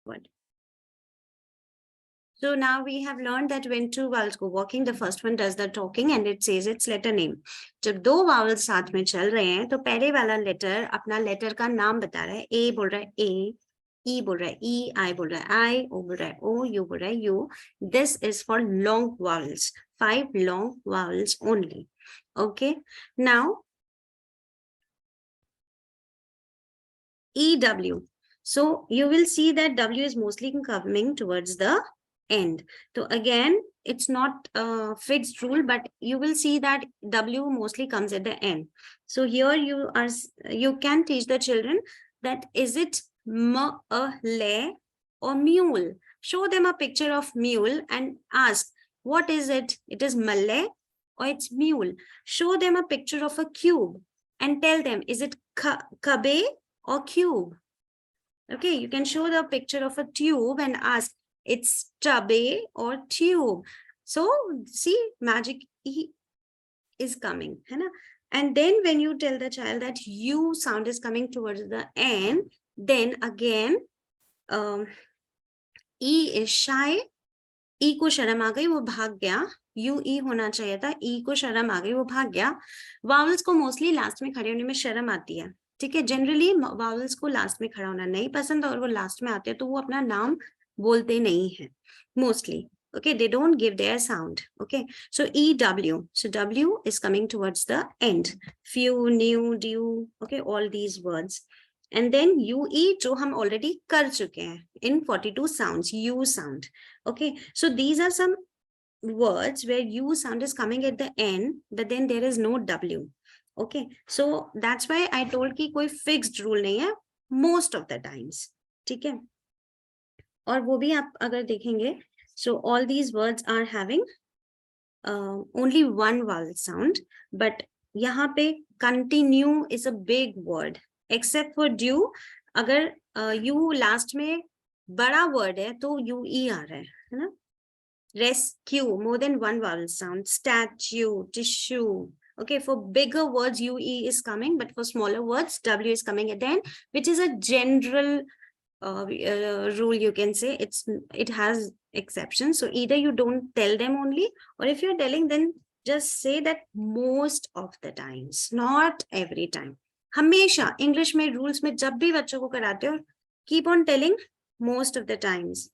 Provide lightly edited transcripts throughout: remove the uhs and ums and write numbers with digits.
word. So now we have learned that when two vowels go walking, the first one does the talking and it says its letter name. जब दो vowels साथ में चल रहे हैं तो पहले वाला letter अपना letter का नाम बता रहा है. A बोल रहा है A, E बोल रहा है E, I बोल रहा है I, O बोल रहा है O, U बोल रहा है U. This is for long vowels. 5 long vowels only. Okay. Now EW. So you will see that W is mostly coming towards the end. So again, it's not a fixed rule, but you will see that W mostly comes at the end. So here you can teach the children that is it le or mule. Show them a picture of mule and ask, what is it? It is male or it's mule. Show them a picture of a cube and tell them, is it kabe or cube? Okay, you can show the picture of a tube and ask, it's tubby or tube. So see, magic E is coming. And then when you tell the child that U sound is coming towards the end, then again, E is shy. E को शर्म आ गई, वो भाग गया. U E होना चाहिए था. E को शर्म आ गई, वो भाग गया. Vowels को mostly last में खड़े होने में शर्म आती है. ठीक है, जनरली वावल्स को लास्ट में खड़ा होना नहीं पसंद और वो लास्ट में आते हैं तो वो अपना नाम बोलते नहीं है mostly. Okay, they don't give their sound. Okay, so EW. So W is coming towards the end. Few, new, due. Okay, all these words. And then UE, जो हम already कर चुके हैं in 42 sounds. U sound. Okay, so these are some words where U sound is coming at the end, but then there is no W. Okay, so that's why I told कि कोई fixed rule नहीं है most of the times. ठीक है, और वो भी आप अगर देखेंगे, so all these words are having only one vowel sound, but यहाँ पे continue is a big word, except for due. अगर U last में बड़ा word है तो UE आ रहा है ना. Rescue, more than one vowel sound. Statue, tissue. Okay, for bigger words, UE is coming, but for smaller words, W is coming at the end, which is a general rule, you can say. It has exceptions. So either you don't tell them only, or if you're telling, then just say that most of the times, not every time. हमेशा English में rules में जब भी बच्चों को कराते हो, keep on telling most of the times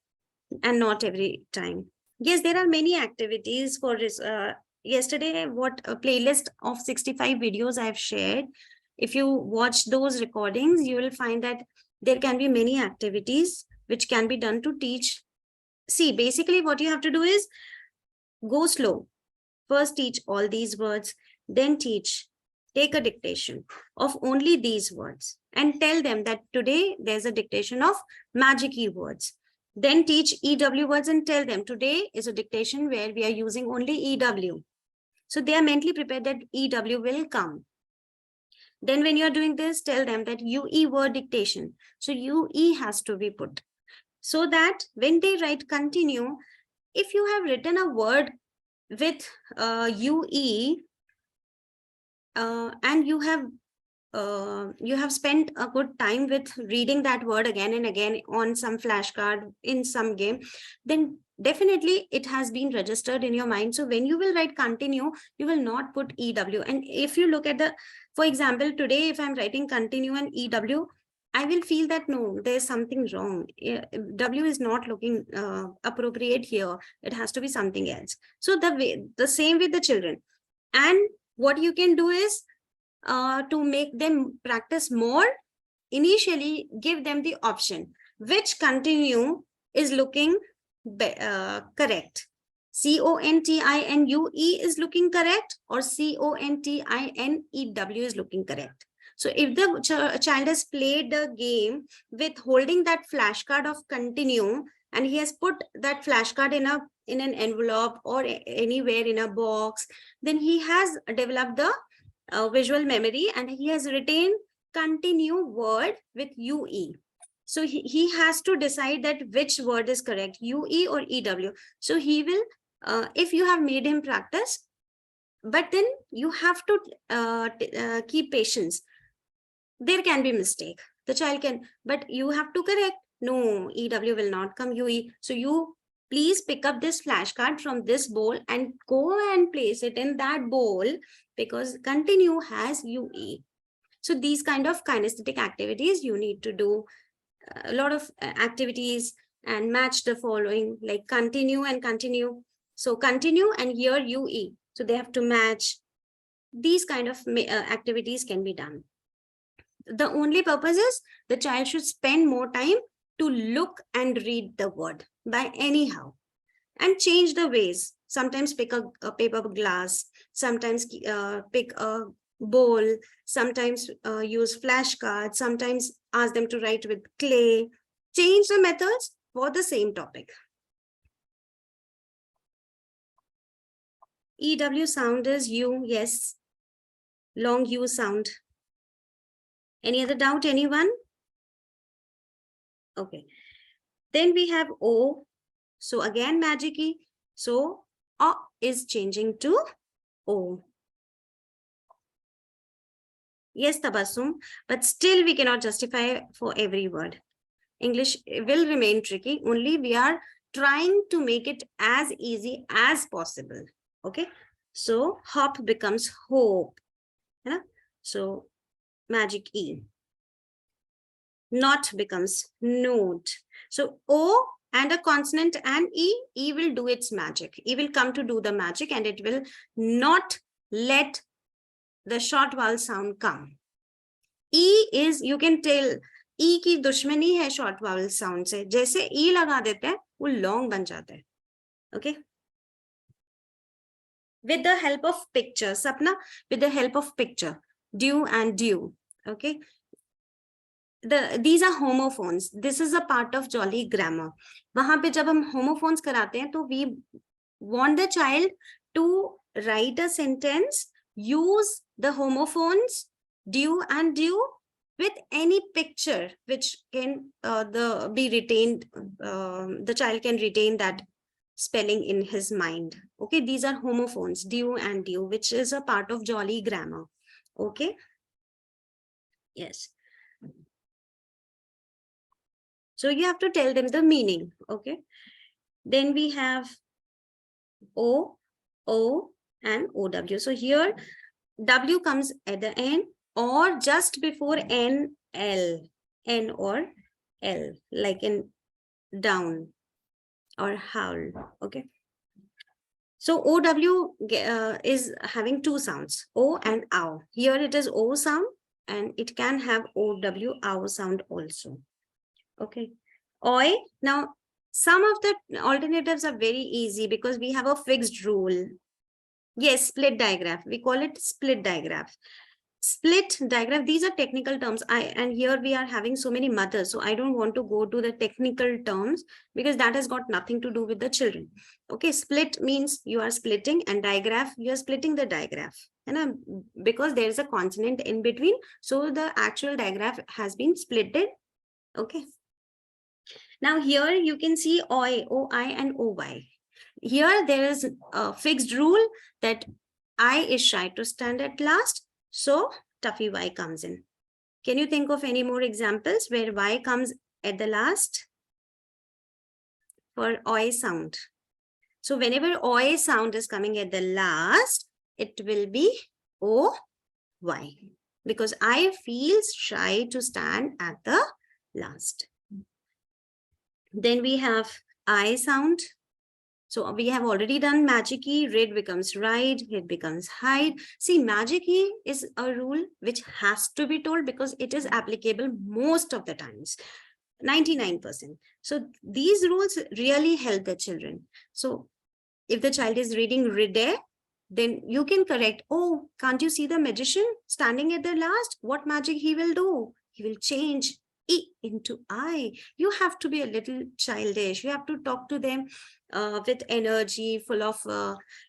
and not every time. Yes, there are many activities for this. Yesterday, what a playlist of 65 videos I have shared. If you watch those recordings, you will find that there can be many activities which can be done to teach. See, basically what you have to do is go slow. First teach all these words, then take a dictation of only these words and tell them that today there's a dictation of magic-y words. Then teach EW words and tell them today is a dictation where we are using only EW. So they are mentally prepared that EW will come. Then when you are doing this, tell them that UE word dictation. So UE has to be put. So that when they write continue, if you have written a word with UE and you have spent a good time with reading that word again and again on some flashcard in some game, then definitely it has been registered in your mind. So when you will write continue, you will not put EW. And if you look at for example, today, if I'm writing continue and EW, I will feel that no, there's something wrong. W is not looking appropriate here. It has to be something else. So the same with the children. And what you can do is to make them practice more, initially give them the option which continue is looking correct. CONTINUE is looking correct, or CONTINEW is looking correct. So if the child has played the game with holding that flashcard of continue, and he has put that flashcard in an envelope or anywhere in a box, then he has developed the visual memory and he has retained continue word with UE. So he has to decide that which word is correct, UE or EW. So he will, if you have made him practice, but then you have to keep patience. There can be mistake. The child can, but you have to correct. No, EW will not come, UE. So you please pick up this flashcard from this bowl and go and place it in that bowl, because continue has UE. So these kind of kinesthetic activities you need to do, a lot of activities, and match the following, like continue and continue. So continue and here UE. So they have to match. These kind of activities can be done. The only purpose is the child should spend more time to look and read the word by anyhow, and change the ways. Sometimes pick a paper glass, sometimes pick a bowl, sometimes use flashcards, sometimes ask them to write with clay. Change the methods for the same topic. EW sound is U, yes. Long U sound. Any other doubt, anyone? Okay. Then we have O. So again, magic key. So A is changing to O. Yes, Tabassum, but still we cannot justify for every word. English will remain tricky. Only we are trying to make it as easy as possible. Okay. So hop becomes hope. Yeah? So magic E. Not becomes note. So O and a consonant and E will do its magic. E will come to do the magic, and it will not let the short vowel sound come. E is, you can tell, E की दुश्मनी है short vowel sound से. जैसे E लगा देते हैं, वो long बन जाता है. Okay. With the help of picture, Sapna, with the help of picture, due and due. Okay. These are homophones. This is a part of Jolly grammar. वहां पे जब हम homophones कराते हैं, तो we want the child to write a sentence, use the homophones, due and due, with any picture which can be retained. The child can retain that spelling in his mind. Okay, these are homophones, due and due, which is a part of Jolly grammar. Okay. Yes. So you have to tell them the meaning. Okay. Then we have O, O, and OW. So here W comes at the end or just before N, L, N or L, like in down or howl. Okay. So OW is having two sounds, O and OW. Here it is O sound, and it can have OW, OW sound also. Okay. Oi. Now, some of the alternatives are very easy because we have a fixed rule. Yes, split digraph. We call it split digraph. Split digraph, these are technical terms. And here we are having so many mothers. So I don't want to go to the technical terms because that has got nothing to do with the children. Okay, split means you are splitting, and digraph, you are splitting the digraph. And because there is a consonant in between, so the actual digraph has been splitted. Okay. Now here you can see OI, OI and OY. Here there is a fixed rule that I is shy to stand at last. So Tuffy Y comes in. Can you think of any more examples where Y comes at the last? For OI sound. So whenever OI sound is coming at the last, it will be OY. Because I feels shy to stand at the last. Then we have I sound. So we have already done magic E, read becomes ride, hid becomes hide. See, magic E is a rule which has to be told because it is applicable most of the times, 99%. So these rules really help the children. So if the child is reading ride, then you can correct, oh, can't you see the magician standing at the last? What magic he will do? He will change E into I. You have to be a little childish. You have to talk to them with energy, full of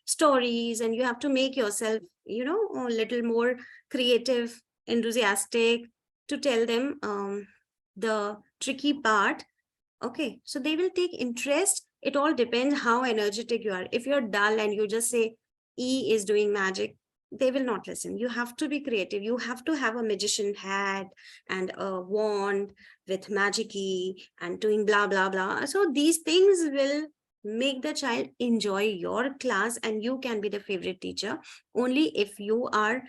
stories, and you have to make yourself, you know, a little more creative, enthusiastic to tell them the tricky part. Okay, so they will take interest. It all depends how energetic you are. If you're dull and you just say E is doing magic, they will not listen. You have to be creative. You have to have a magician hat and a wand with magic key and doing blah, blah, blah. So these things will make the child enjoy your class, and you can be the favorite teacher only if you are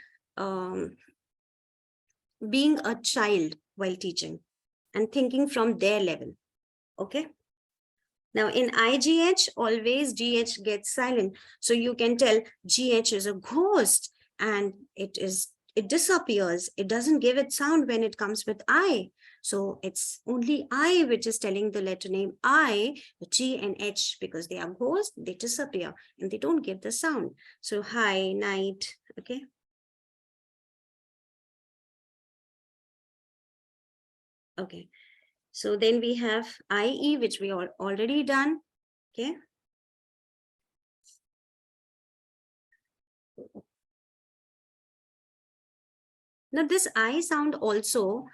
being a child while teaching and thinking from their level. Okay. Now in IGH, always GH gets silent. So you can tell GH is a ghost and it disappears. It doesn't give its sound when it comes with I. So it's only I which is telling the letter name I, G and H, because they are ghosts, they disappear and they don't give the sound. So hi, night, okay. Okay. So then we have IE, which we are already done. Okay. Now this I sound also,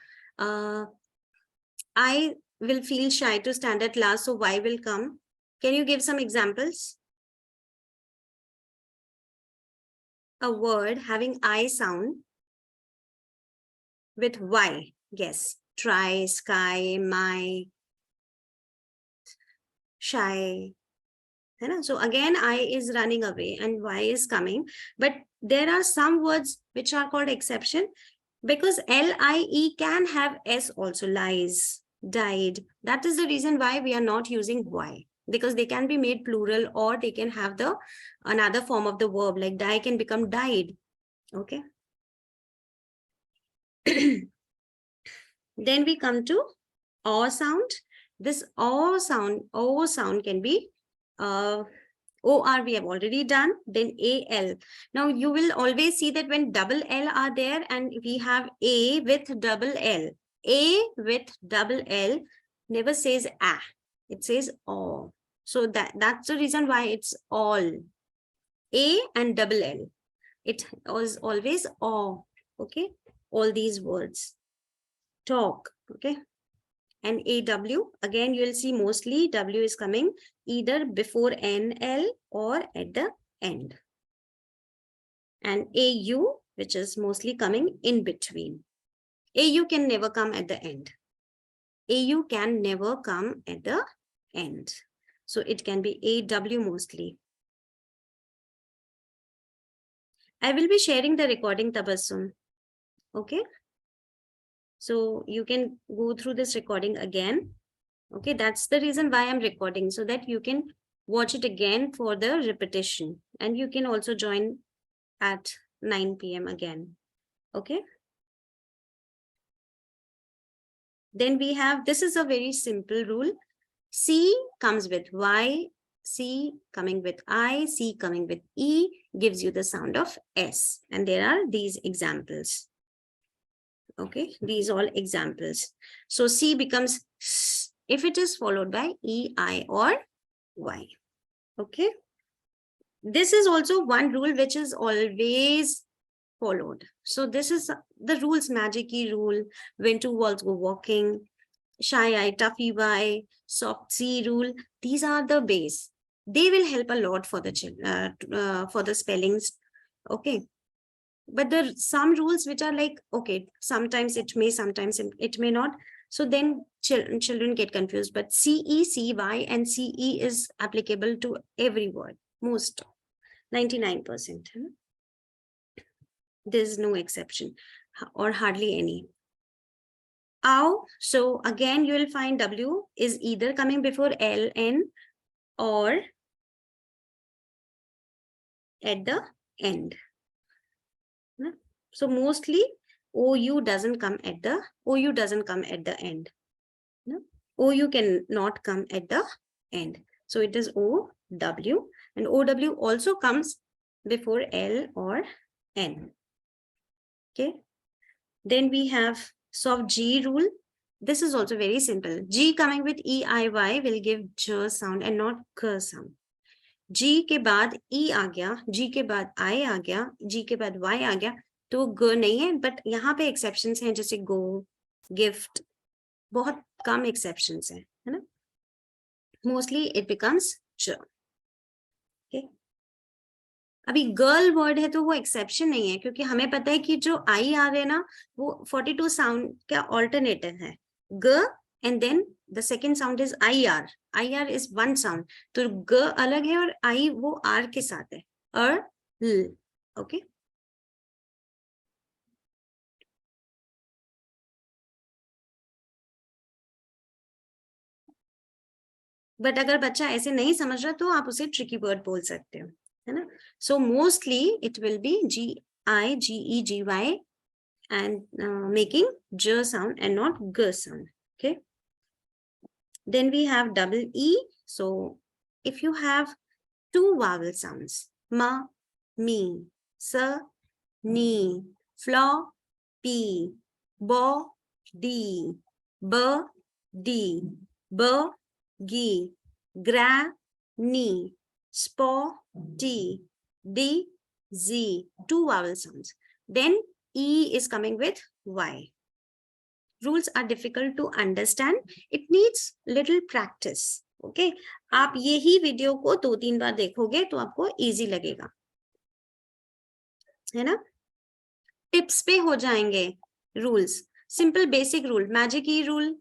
I will feel shy to stand at last, so Y will come. Can you give some examples? A word having I sound with Y. Yes. Try, sky, my, shy. So again, I is running away and Y is coming. But there are some words which are called exception, because LIE can have S also, lies, died. That is the reason why we are not using Y, because they can be made plural, or they can have the another form of the verb, like die can become died. Okay. Then we come to O sound. This O sound can be OR we have already done, then AL. Now you will always see that when double L are there and we have A with double L, A with double L never says A, it says O. So that's the reason why it's all. A and double L. It was always O, okay? All these words. Talk, okay? And AW, again, you'll see mostly W is coming either before NL or at the end. And AU, which is mostly coming in between. AU can never come at the end. AU can never come at the end. So it can be AW mostly. I will be sharing the recording, Tabassum. Okay. So you can go through this recording again. Okay, that's the reason why I'm recording, so that you can watch it again for the repetition. And you can also join at 9 p.m. again. Okay. Then we have, this is a very simple rule. C comes with Y, C coming with I, C coming with E gives you the sound of S. And there are these examples. Okay, these all examples. So C becomes S if it is followed by E, I, or Y. Okay. This is also one rule which is always followed. So this is the rules, magic key rule, when two walls go walking, shy eye, toughy Y, soft C rule. These are the base. They will help a lot for the spellings. Okay. But there are some rules which are like, okay, sometimes it may, sometimes it may not. So then children get confused. But CE, CY, and CE is applicable to every word, most, 99%. There's no exception or hardly any. Ow, so again, you will find W is either coming before L, N, or at the end. So mostly OU doesn't come at the end. OU can not come at the end. So it is OW, and OW also comes before L or N. Okay. Then we have soft G rule. This is also very simple. G coming with EIY will give J sound and not K sound. G के बाद E आ गया, G के बाद I आ गया, G के बाद Y आ गया, तो G नहीं है, but यहाँ पे exceptions हैं जैसे go, gift, बहुत कम exceptions हैं, है ना? Mostly it becomes J. Okay. अभी गर्ल वर्ड है तो वो एक्सेप्शन नहीं है, क्योंकि हमें पता है कि जो आई आर है ना वो 42 साउंड का ऑल्टरनेटिव है, ग and then the second sound is I R. I R is one sound, तो ग अलग है और आई वो आर के साथ है, और ल. ओके, बट अगर बच्चा ऐसे नहीं समझ रहा तो आप उसे ट्रिकी वर्ड बोल सकते हो, है ना. So mostly it will be GIGEGY and making j sound and not g sound. Okay, then we have double E. So if you have two vowel sounds, ma, me, sa, ni, flo, p, bo, di, b, di, b, gi, gra, ni, spo, ti, di, z, two vowel sounds, then E is coming with Y. Rules are difficult to understand. It needs little practice. Okay, आप यही video को 2-3 बार देखोगे तो आपको easy लगेगा, है ना. Tips पे हो जाएंगे rules. Simple basic rule, magic E rule,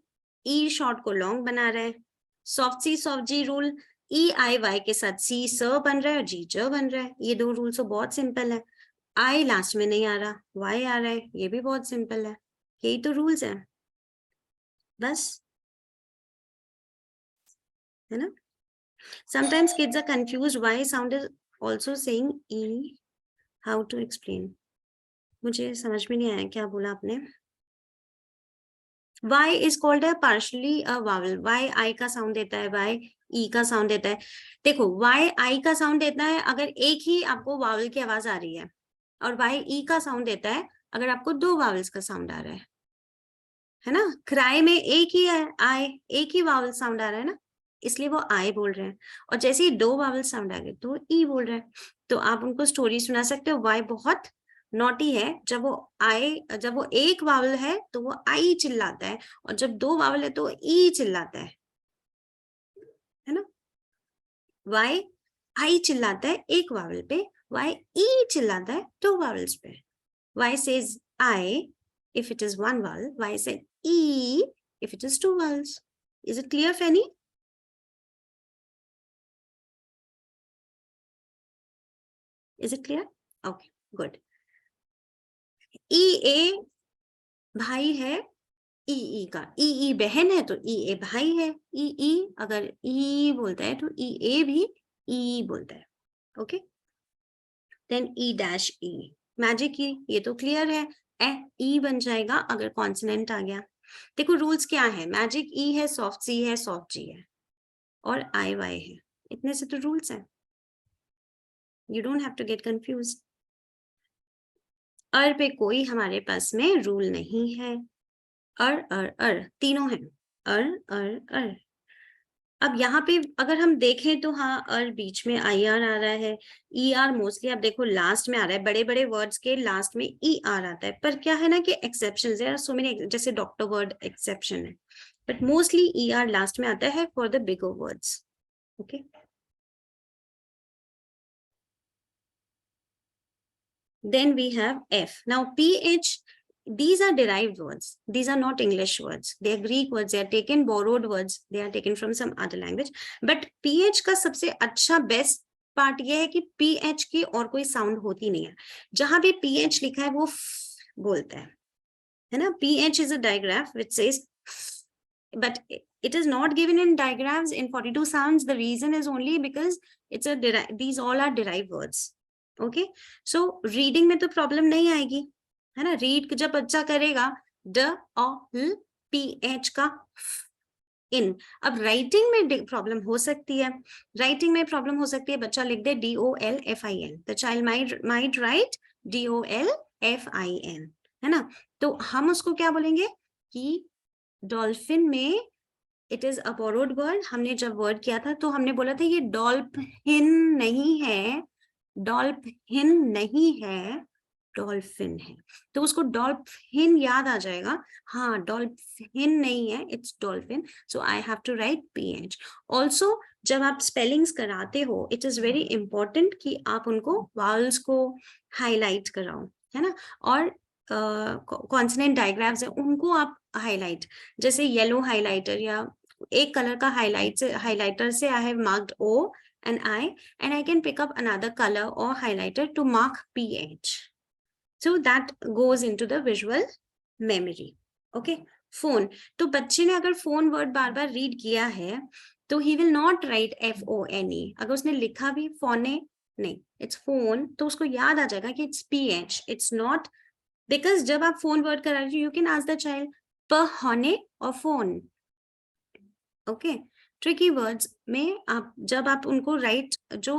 E short को लॉन्ग बना रहे हैं. Soft C soft G rule, E I Y के साथ सी स बन रहा है और जी ज बन रहा है. ये दो रूल तो बहुत सिंपल है. आई लास्ट में नहीं आ रहा, वाई आ रहा है, ये भी बहुत सिंपल है. यही तो रूल्स है बस, है ना. Sometimes kids are confused why sound is also saying E. How to explain? मुझे समझ में नहीं आया क्या बोला आपने. Y is called a partially a vowel. Y I का साउंड देता है, Y E का साउंड देता है. देखो Y I का साउंड देता है अगर एक ही आपको वावल की आवाज आ रही है, और Y E का साउंड देता है अगर आपको दो वावल्स का साउंड आ रहा है ना. क्राई में एक ही है आई, एक ही वावल साउंड आ रहा है ना, इसलिए वो आई बोल रहे हैं. और जैसे ही दो वावल साउंड आ गए तो ई बोल रहे हैं. तो आप उनको स्टोरी सुना सकते हो. वाई बहुत नॉटी है, जब वो एक वावल है तो वो आई चिल्लाता है, और जब दो वावल है तो ई चिल्लाता है ना. वाई आई चिल्लाता है एक वावल पे, वाई ई चिल्लाता है दो वावल्स पे. Y says I if it is one vowel, why say E if it is two vowels. Is it clear, Fanny? Is it clear? Okay, good. E A भाई है ई ई का, ई ई बहन है तो ई ए भाई है. ई ई अगर ई बोलता है तो ई ए भी ई बोलता है. Okay, then E dash E, magic E, ये तो क्लियर है. ए ई बन जाएगा अगर कॉन्सोनेंट आ गया. देखो रूल्स क्या है, मैजिक ई है, सॉफ्ट सी है, सॉफ्ट जी है, और आई वाई है. इतने से तो रूल्स हैं. You don't have to get confused. अर पे कोई हमारे पास में रूल नहीं है. अर तीनों हैं, अर अर अर. अब यहाँ पे अगर हम देखें तो हाँ, अर बीच में आई आर आ रहा है, ई आर मोस्टली आप देखो लास्ट में आ रहा है. बड़े बड़े वर्ड्स के लास्ट में ई आर आता है, पर क्या है ना कि एक्सेप्शन है, सो मेनी, जैसे डॉक्टर वर्ड एक्सेप्शन है, but mostly E R last में आता है for the bigger words. Okay, then we have F. Now PH, these are derived words. These are not English words. They are Greek words. They are taken, borrowed words. They are taken from some other language. But PH का सबसे अच्छा best part ये है कि PH की और कोई sound होती नहीं है. जहां भी PH लिखा है वो बोलता है ना. PH is a digraph which says, but it is not given in digrams in 42 sounds. The reason is only because it's a these all are derived words. Okay, so reading में तो problem नहीं आएगी, है ना. Read जब बच्चा करेगा ड ऑल पी एच का इन. अब राइटिंग में प्रॉब्लम हो सकती है. राइटिंग में प्रॉब्लम हो सकती है, बच्चा लिख दे DOLFIN, the child might right DOLFIN, है ना. तो हम उसको क्या बोलेंगे कि डॉल्फिन में it is a borrowed word. हमने जब वर्ड किया था तो हमने बोला था ये डॉल्फिन नहीं है, डॉल्फिन नहीं है, डॉल्फिन है, तो उसको डॉल्फिन याद आ जाएगा, हाँ डॉल्फिन नहीं है, it's dolphin, so I have to write PH। Also जब आप स्पेलिंग्स कराते हो, इट इज वेरी इंपॉर्टेंट कि आप उनको वावल्स को हाईलाइट कराओ, है ना, और कॉन्सोनेंट डायग्राम्स है उनको आप हाईलाइट, जैसे येलो हाइलाइटर या एक कलर का हाइलाइटर से I have marked O and I can pick up another color or highlighter to mark PH. So that goes into the visual memory. Okay, phone. तो बच्चे ने अगर phone word बार बार read किया है, तो he will not write FONE. अगर उसने लिखा भी phone नहीं, it's phone, तो उसको याद आ जाएगा कि it's PH. It's not, because जब आप phone word करा रहे हो, you can ask the child phone or phone. Okay, tricky words में आप जब आप उनको राइट जो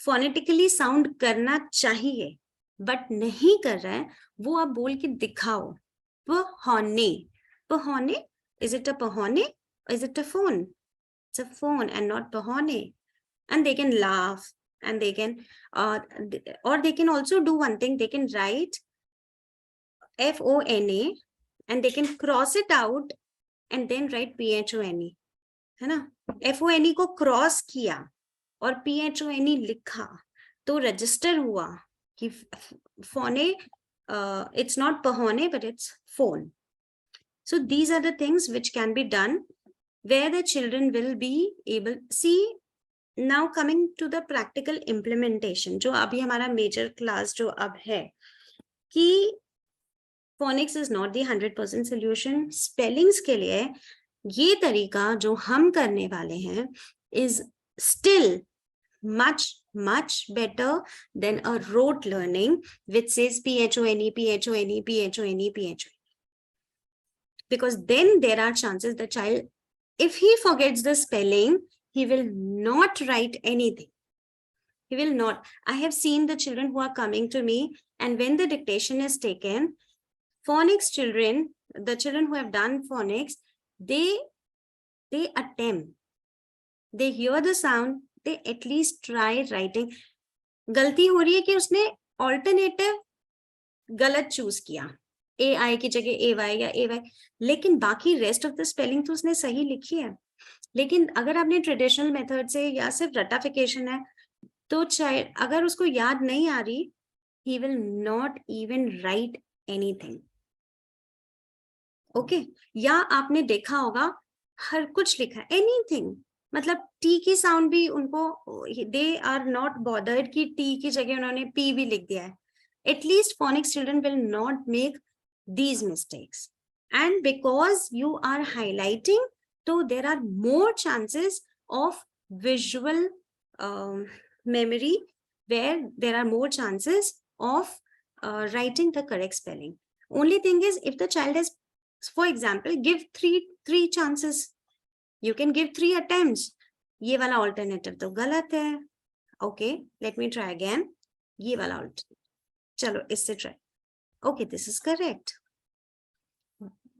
फोनेटिकली साउंड करना चाहिए बट नहीं कर रहा है, वो आप बोल के दिखाओ। पहोने, पहोने, इज इट अ पहोने, is it a phone? It's a phone and not पहोने। And they can laugh and they can or they can also do one thing, they can write FONA and they can cross it out and then write PHONE, है ना। FONE को cross किया और PHONE लिखा तो register हुआ कि phone, it's not pahone but it's phone. So these are the things which can be done where the children will be able, see now coming to the practical implementation, जो अभी हमारा major class जो अब है कि phonics is not the 100% solution, spellings के लिए ये तरीका जो हम करने वाले हैं is still much better than a rote learning which says PHONE, PHONE, PHONE, PHONE. Because then there are chances the child, if he forgets the spelling, he will not write anything. He will not. I have seen the children who are coming to me, and when the dictation is taken, phonics children, the children who have done phonics, they attempt, they hear the sound, they at least try writing. गलती हो रही है कि उसने alternative गलत choose किया, AI की जगह AY या AY, लेकिन बाकी रेस्ट ऑफ द स्पेलिंग तो उसने सही लिखी है। लेकिन अगर आपने ट्रेडिशनल मेथड से या सिर्फ रटाफिकेशन है, तो चाहे अगर उसको याद नहीं आ रही, he will not even write anything. Okay, या आपने देखा होगा हर कुछ लिखा है, एनीथिंग, मतलब टी की साउंड भी उनको, दे आर नॉट बॉदर्ड कि टी की जगह उन्होंने पी भी लिख दिया है। At least phonics children will not make these mistakes, and because you are highlighting, so there are more chances of visual memory, where there are more chances of writing the correct spelling. Only thing is, if the child has, for example, give three chances, you can give 3 attempts. ये वाला alternative तो गलत है, okay, let me try again, ये वाला alternative, चलो इससे try, okay, this is correct.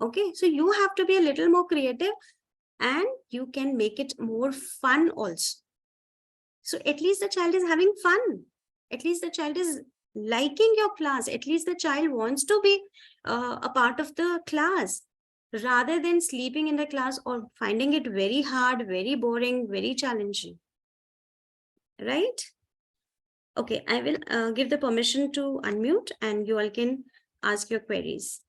Okay, so you have to be a little more creative and you can make it more fun also. So at least the child is having fun, at least the child is liking your class, at least the child wants to be a part of the class, rather than sleeping in the class or finding it very hard, very boring, very challenging, right? Okay, I will give the permission to unmute and you all can ask your queries.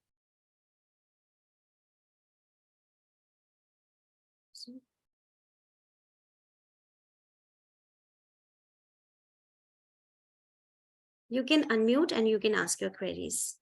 You can unmute and you can ask your queries.